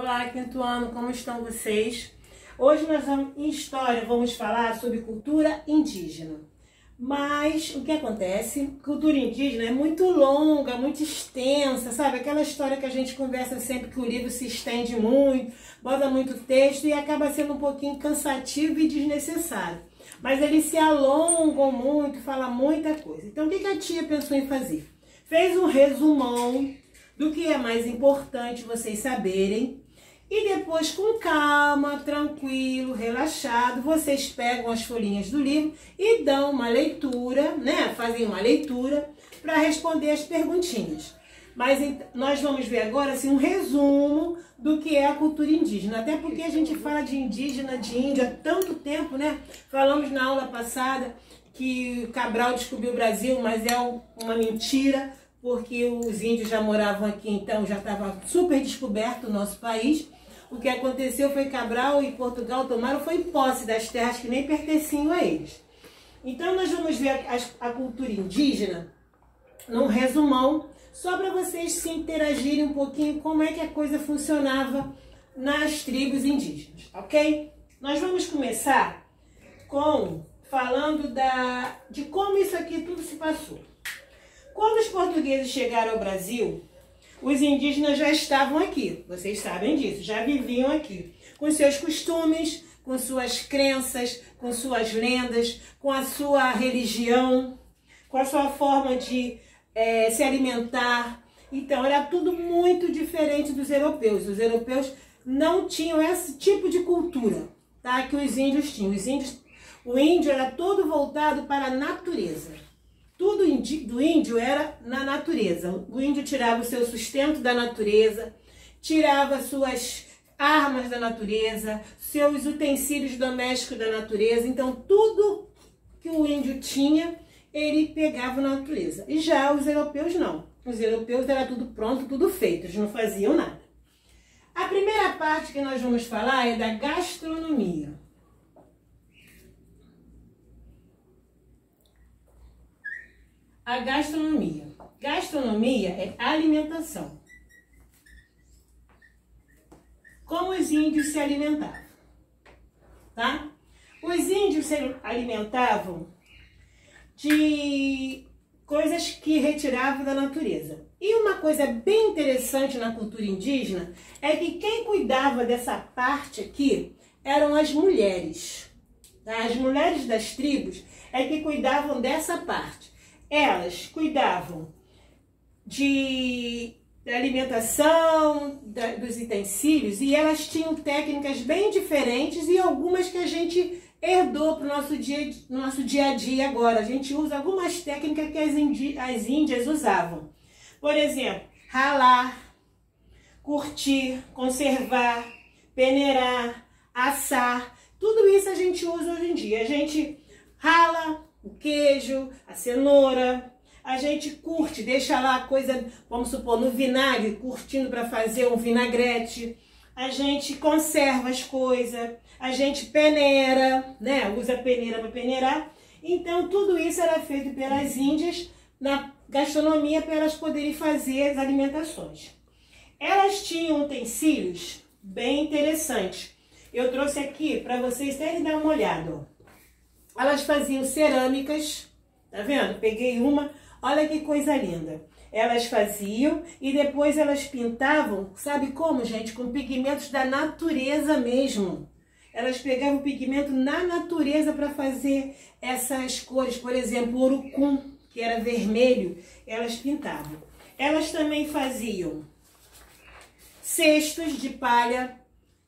Olá, quinto ano, como estão vocês? Hoje nós vamos, em história, vamos falar sobre cultura indígena. Mas o que acontece? Cultura indígena é muito longa, muito extensa, sabe? Aquela história que a gente conversa sempre que o livro se estende muito, bota muito texto e acaba sendo um pouquinho cansativo e desnecessário. Mas eles se alongam muito, falam muita coisa. Então o que a tia pensou em fazer? Fez um resumão do que é mais importante vocês saberem. E depois, com calma, tranquilo, relaxado, vocês pegam as folhinhas do livro e dão uma leitura, né? Fazem uma leitura para responder as perguntinhas. Mas nós vamos ver agora assim, um resumo do que é a cultura indígena. Até porque a gente fala de indígena, de índio há tanto tempo, né? Falamos na aula passada que Cabral descobriu o Brasil, mas é uma mentira, porque os índios já moravam aqui, então já estava super descoberto o nosso país. O que aconteceu foi que Cabral e Portugal tomaram foi posse das terras que nem pertenciam a eles. Então nós vamos ver a cultura indígena num resumão, só para vocês se interagirem um pouquinho como é que a coisa funcionava nas tribos indígenas, ok? Nós vamos começar falando de como isso aqui tudo se passou. Quando os portugueses chegaram ao Brasil, os indígenas já estavam aqui, vocês sabem disso, já viviam aqui, com seus costumes, com suas crenças, com suas lendas, com a sua religião, com a sua forma de se alimentar. Então era tudo muito diferente dos europeus. Os europeus não tinham esse tipo de cultura, tá? Que os índios tinham. O índio era todo voltado para a natureza. Tudo do índio era na natureza. O índio tirava o seu sustento da natureza, tirava suas armas da natureza, seus utensílios domésticos da natureza. Então, tudo que o índio tinha, ele pegava na natureza. E já os europeus não. Os europeus era tudo pronto, tudo feito. Eles não faziam nada. A primeira parte que nós vamos falar é da gastronomia. A gastronomia. Gastronomia é alimentação. Como os índios se alimentavam, tá? Os índios se alimentavam de coisas que retiravam da natureza. E uma coisa bem interessante na cultura indígena é que quem cuidava dessa parte aqui eram as mulheres, tá? As mulheres das tribos é que cuidavam dessa parte. Elas cuidavam da alimentação, dos utensílios, e elas tinham técnicas bem diferentes e algumas que a gente herdou para o nosso dia a dia agora. A gente usa algumas técnicas que as índias usavam. Por exemplo, ralar, curtir, conservar, peneirar, assar. Tudo isso a gente usa hoje em dia. A gente rala o queijo, a cenoura, a gente curte, deixa lá a coisa, vamos supor, no vinagre, curtindo para fazer um vinagrete. A gente conserva as coisas, a gente peneira, né? Usa peneira para peneirar. Então, tudo isso era feito pelas índias na gastronomia para elas poderem fazer as alimentações. Elas tinham utensílios bem interessantes. Eu trouxe aqui para vocês terem dar uma olhada, ó. Elas faziam cerâmicas, tá vendo? Peguei uma, olha que coisa linda. Elas faziam e depois elas pintavam, sabe como, gente? Com pigmentos da natureza mesmo. Elas pegavam pigmento na natureza para fazer essas cores. Por exemplo, o urucum, que era vermelho, elas pintavam. Elas também faziam cestos de palha,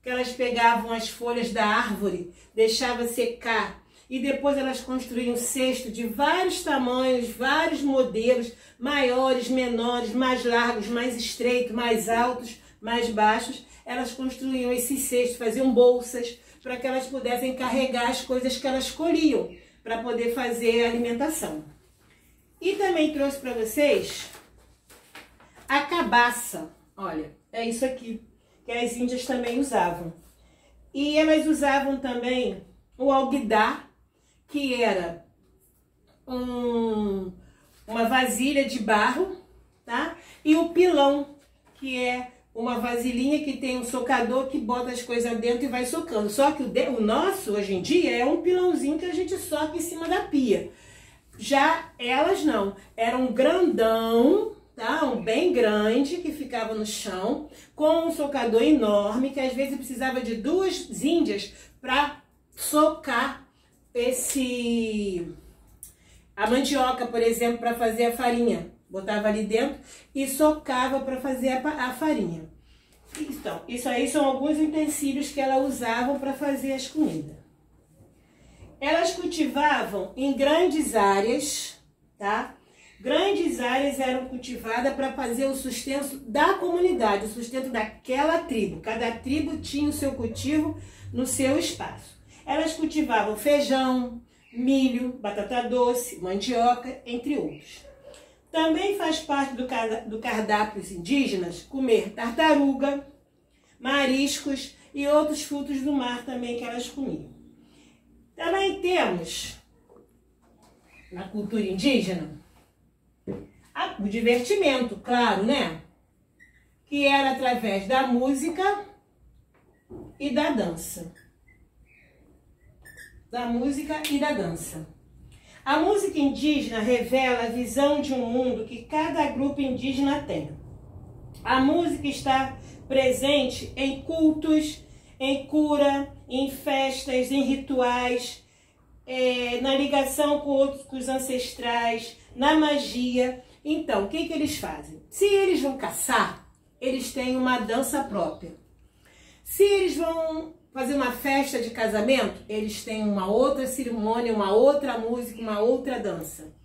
que elas pegavam as folhas da árvore, deixavam secar, e depois elas construíam cesto de vários tamanhos, vários modelos, maiores, menores, mais largos, mais estreitos, mais altos, mais baixos. Elas construíam esses cestos, faziam bolsas, para que elas pudessem carregar as coisas que elas colhiam, para poder fazer a alimentação. E também trouxe para vocês a cabaça. Olha, é isso aqui, que as índias também usavam. E elas usavam também o alguidar, que era uma vasilha de barro, tá? E o pilão, que é uma vasilhinha que tem um socador que bota as coisas dentro e vai socando. Só que o nosso, hoje em dia, é um pilãozinho que a gente soca em cima da pia. Já elas não, era um grandão, tá? Um bem grande que ficava no chão, com um socador enorme, que às vezes precisava de 2 índias para socar a mandioca, por exemplo, para fazer a farinha. Botava ali dentro e socava para fazer a farinha. Então, isso aí são alguns utensílios que ela usavam para fazer as comidas. Elas cultivavam em grandes áreas, tá? Grandes áreas eram cultivadas para fazer o sustento da comunidade, o sustento daquela tribo. Cada tribo tinha o seu cultivo no seu espaço. Elas cultivavam feijão, milho, batata doce, mandioca, entre outros. Também faz parte do cardápio dos indígenas comer tartaruga, mariscos e outros frutos do mar também que elas comiam. Também temos, na cultura indígena, o divertimento, claro, né? Que era através da música e da dança. Da música e da dança. A música indígena revela a visão de um mundo que cada grupo indígena tem. A música está presente em cultos, em cura, em festas, em rituais, na ligação com os ancestrais, na magia. Então, o que eles fazem? Se eles vão caçar, eles têm uma dança própria. Se eles vão fazer uma festa de casamento, eles têm uma outra cerimônia, uma outra música, uma outra dança.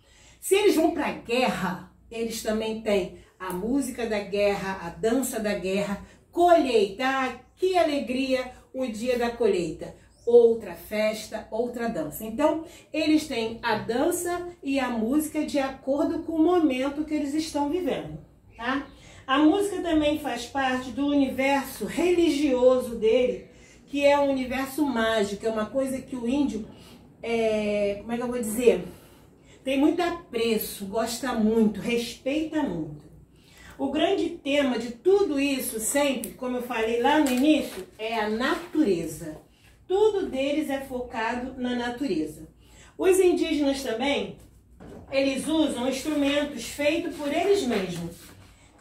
Se eles vão para a guerra, eles também têm a música da guerra, a dança da guerra, colheita. Ah, que alegria o dia da colheita. Outra festa, outra dança. Então, eles têm a dança e a música de acordo com o momento que eles estão vivendo, tá? A música também faz parte do universo religioso dele, que é um universo mágico, é uma coisa que o índio, como é que eu vou dizer? Tem muito apreço, gosta muito, respeita muito. O grande tema de tudo isso sempre, como eu falei lá no início, é a natureza. Tudo deles é focado na natureza. Os indígenas também, eles usam instrumentos feitos por eles mesmos.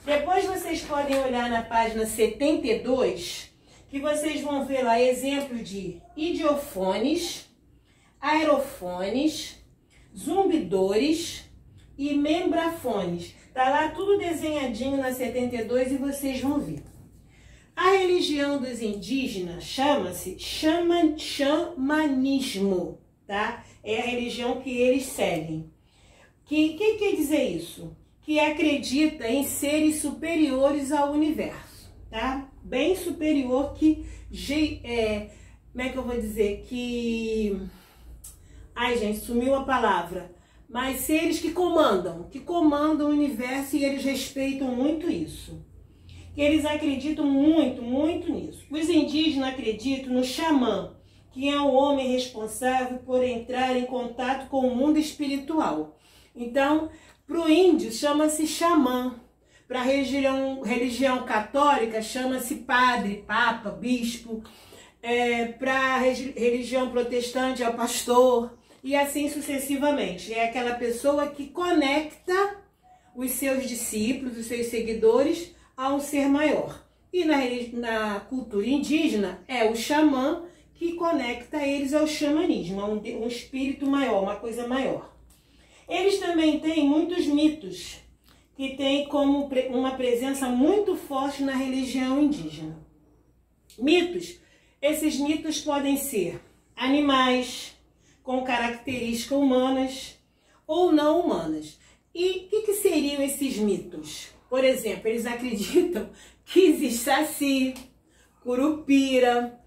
Depois vocês podem olhar na página 72, que vocês vão ver lá exemplos de idiofones, aerofones, zumbidores e membrafones. Tá lá tudo desenhadinho na 72 e vocês vão ver. A religião dos indígenas chama-se xamanismo, tá? É a religião que eles seguem. Que quer dizer isso? Que acredita em seres superiores ao universo, tá? Bem superior que... como é que eu vou dizer? Que... Ai, gente, sumiu a palavra. Mas seres que comandam o universo, e eles respeitam muito isso. Eles acreditam muito, muito nisso. Os indígenas acreditam no xamã, que é o homem responsável por entrar em contato com o mundo espiritual. Então, para o índio chama-se xamã. Para a religião católica chama-se padre, papa, bispo. Para a religião protestante é o pastor. E assim sucessivamente. É aquela pessoa que conecta os seus discípulos, os seus seguidores, a um ser maior. E na cultura indígena é o xamã que conecta eles ao xamanismo, a um espírito maior, uma coisa maior. Eles também têm muitos mitos, que têm como uma presença muito forte na religião indígena. Mitos. Esses mitos podem ser animais com características humanas ou não humanas. E o que seriam esses mitos? Por exemplo, eles acreditam que existe saci, curupira,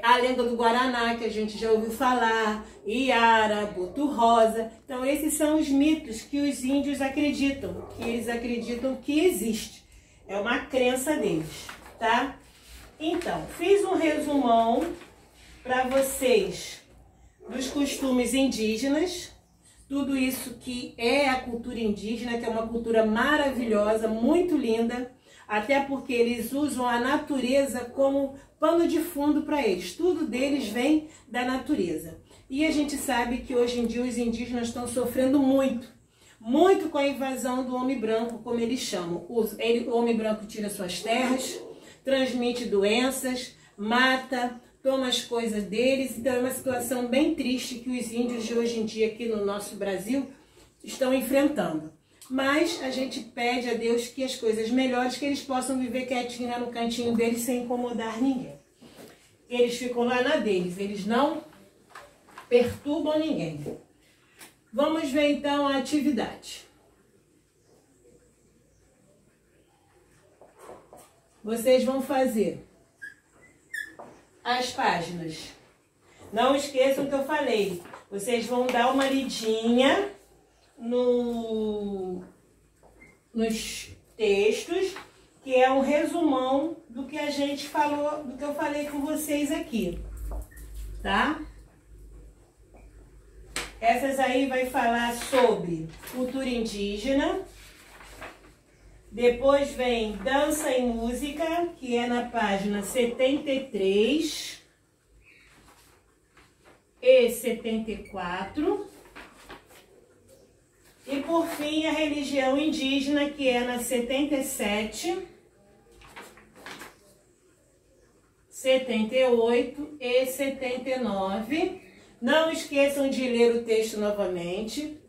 a lenda do Guaraná, que a gente já ouviu falar, Iara, Boto Rosa. Então, esses são os mitos que os índios acreditam, que eles acreditam que existe. É uma crença deles, tá? Então, fiz um resumão para vocês dos costumes indígenas, tudo isso que é a cultura indígena, que é uma cultura maravilhosa, muito linda. até porque eles usam a natureza como pano de fundo para eles. Tudo deles vem da natureza. E a gente sabe que hoje em dia os indígenas estão sofrendo muito com a invasão do homem branco, como eles chamam. O homem branco tira suas terras, transmite doenças, mata, toma as coisas deles. Então é uma situação bem triste que os índios de hoje em dia aqui no nosso Brasil estão enfrentando. Mas a gente pede a Deus que as coisas melhores, que eles possam viver quietinho lá no cantinho deles sem incomodar ninguém. Eles ficam lá na deles, eles não perturbam ninguém. Vamos ver então a atividade. Vocês vão fazer as páginas. Não esqueçam que eu falei. Vocês vão dar uma lidinha nos textos, que é um resumão do que a gente falou, do que eu falei com vocês aqui, tá? Essas aí vai falar sobre cultura indígena. Depois vem dança e música, que é na página 73 e 74. E por fim, a religião indígena, que é na 77, 78 e 79. Não esqueçam de ler o texto novamente.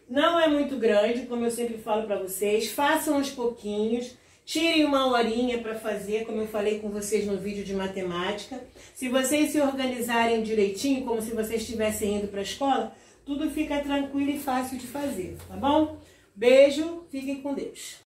Não é muito grande, como eu sempre falo para vocês. Façam aos pouquinhos. Tirem uma horinha para fazer, como eu falei com vocês no vídeo de matemática. Se vocês se organizarem direitinho, como se vocês estivessem indo para a escola, tudo fica tranquilo e fácil de fazer, tá bom? Beijo, fiquem com Deus.